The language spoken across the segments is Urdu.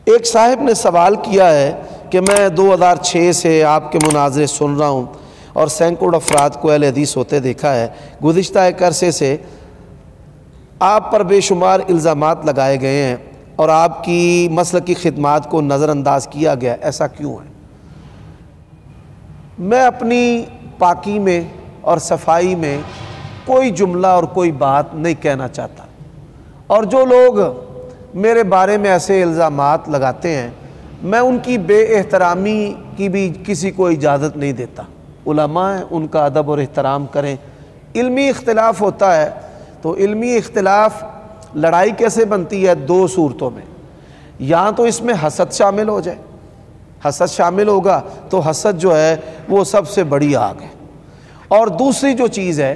ایک صاحب نے سوال کیا ہے کہ میں 2006 سے آپ کے مناظرے سن رہا ہوں اور سینکڑوں افراد کو اہل حدیث ہوتے دیکھا ہے، گزشتہ ایک عرصے سے آپ پر بے شمار الزامات لگائے گئے ہیں اور آپ کی مسلکی خدمات کو نظر انداز کیا گیا، ایسا کیوں ہے؟ میں اپنی پاکی میں اور صفائی میں کوئی جملہ اور کوئی بات نہیں کہنا چاہتا، اور جو لوگ میرے بارے میں ایسے الزامات لگاتے ہیں میں ان کی بے احترامی کی بھی کسی کو اجازت نہیں دیتا۔ علماء ہیں، ان کا ادب اور احترام کریں۔ علمی اختلاف ہوتا ہے تو علمی اختلاف لڑائی کیسے بنتی ہے؟ دو صورتوں میں، یا تو اس میں حسد شامل ہو جائے، حسد شامل ہوگا تو حسد جو ہے وہ سب سے بڑی آگ ہے، اور دوسری جو چیز ہے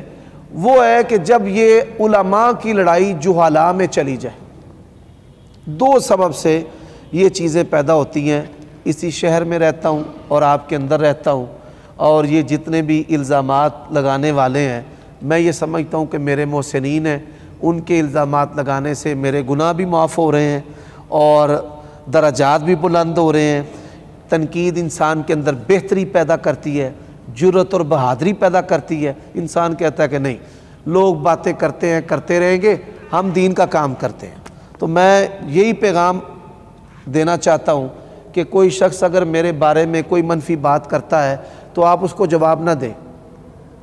وہ ہے کہ جب یہ علماء کی لڑائی جہلاء میں چلی جائے۔ دو سبب سے یہ چیزیں پیدا ہوتی ہیں۔ اسی شہر میں رہتا ہوں اور آپ کے اندر رہتا ہوں، اور یہ جتنے بھی الزامات لگانے والے ہیں میں یہ سمجھتا ہوں کہ میرے محسنین ہیں، ان کے الزامات لگانے سے میرے گناہ بھی معاف ہو رہے ہیں اور درجات بھی بلند ہو رہے ہیں۔ تنقید انسان کے اندر بہتری پیدا کرتی ہے، جرأت اور بہادری پیدا کرتی ہے۔ انسان کہتا ہے کہ نہیں، لوگ باتیں کرتے ہیں، کرتے رہیں گے، ہم دین کا کام کرتے ہیں۔ تو میں یہی پیغام دینا چاہتا ہوں کہ کوئی شخص اگر میرے بارے میں کوئی منفی بات کرتا ہے تو آپ اس کو جواب نہ دیں۔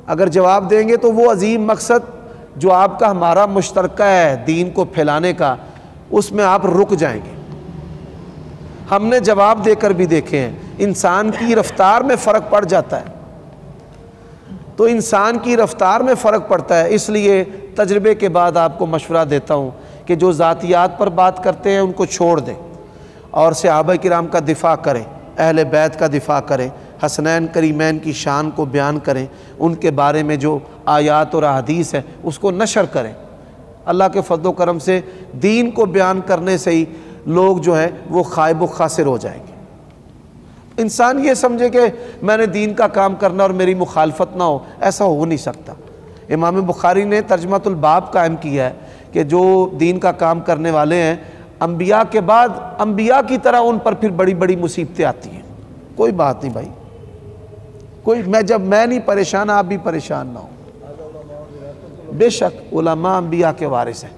اگر جواب دیں گے تو وہ عظیم مقصد جو آپ کا ہمارا مشترکہ ہے دین کو پھیلانے کا، اس میں آپ رک جائیں گے۔ ہم نے جواب دے کر بھی دیکھے ہیں، انسان کی رفتار میں فرق پڑ جاتا ہے، تو انسان کی رفتار میں فرق پڑتا ہے۔ اس لیے تجربے کے بعد آپ کو مشورہ دیتا ہوں کہ جو ذاتیات پر بات کرتے ہیں ان کو چھوڑ دیں اور صحابہ کرام کا دفاع کریں، اہل بیت کا دفاع کریں، حسنین کریمین کی شان کو بیان کریں، ان کے بارے میں جو آیات اور احادیث ہیں اس کو نشر کریں۔ اللہ کے فضل و کرم سے دین کو بیان کرنے سے ہی لوگ جو ہیں وہ خائب و خاسر ہو جائیں گے۔ انسان یہ سمجھے کہ میں نے دین کا کام کرنا اور میری مخالفت نہ ہو، ایسا ہو نہیں سکتا۔ امام بخاری نے ترجمۃ الباب قائم کیا ہے کہ جو دین کا کام کرنے والے ہیں، انبیاء کے بعد انبیاء کی طرح ان پر پھر بڑی بڑی مصیبتیں آتی ہیں۔ کوئی بات نہیں بھائی، جب میں نہیں پریشان آپ بھی پریشان نہ ہو۔ بے شک علماء انبیاء کے وارث ہیں۔